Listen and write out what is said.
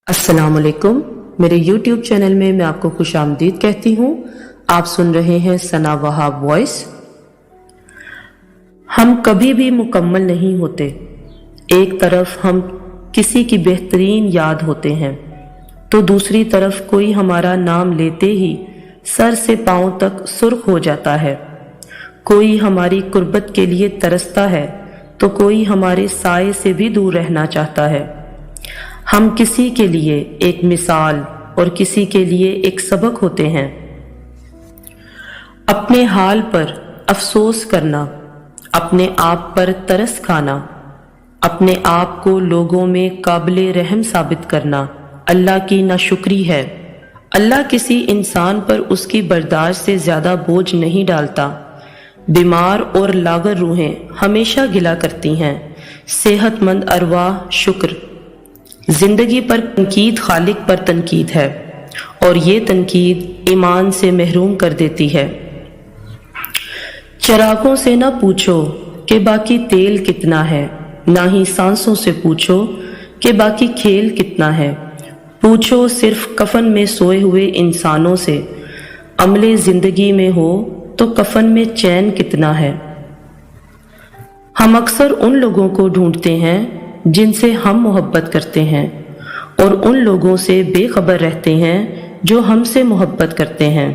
अस्सलाम वालेकुम। मेरे YouTube चैनल में मैं आपको खुश आमदीद कहती हूँ। आप सुन रहे हैं सना वहाब वॉइस। हम कभी भी मुकम्मल नहीं होते। एक तरफ हम किसी की बेहतरीन याद होते हैं तो दूसरी तरफ कोई हमारा नाम लेते ही सर से पांव तक सुर्ख हो जाता है। कोई हमारी कुर्बत के लिए तरसता है तो कोई हमारे साए से भी दूर रहना चाहता है। हम किसी के लिए एक मिसाल और किसी के लिए एक सबक होते हैं। अपने हाल पर अफसोस करना, अपने आप पर तरस खाना, अपने आप को लोगों में काबिले रहम साबित करना अल्लाह की नाशुक्री है। अल्लाह किसी इंसान पर उसकी बर्दाश्त से ज्यादा बोझ नहीं डालता। बीमार और लागर रूहें हमेशा गिला करती हैं, सेहतमंद अरवाह शुक्र। जिंदगी पर तनकीद खालिक पर तनकीद है और ये तनकीद ईमान से महरूम कर देती है। चिरागों से ना पूछो कि बाकी तेल कितना है, ना ही सांसों से पूछो कि बाकी खेल कितना है। पूछो सिर्फ कफन में सोए हुए इंसानों से, अमले जिंदगी में हो तो कफन में चैन कितना है। हम अक्सर उन लोगों को ढूंढते हैं जिनसे हम मोहब्बत करते हैं और उन लोगों से बेखबर रहते हैं जो हमसे मोहब्बत करते हैं।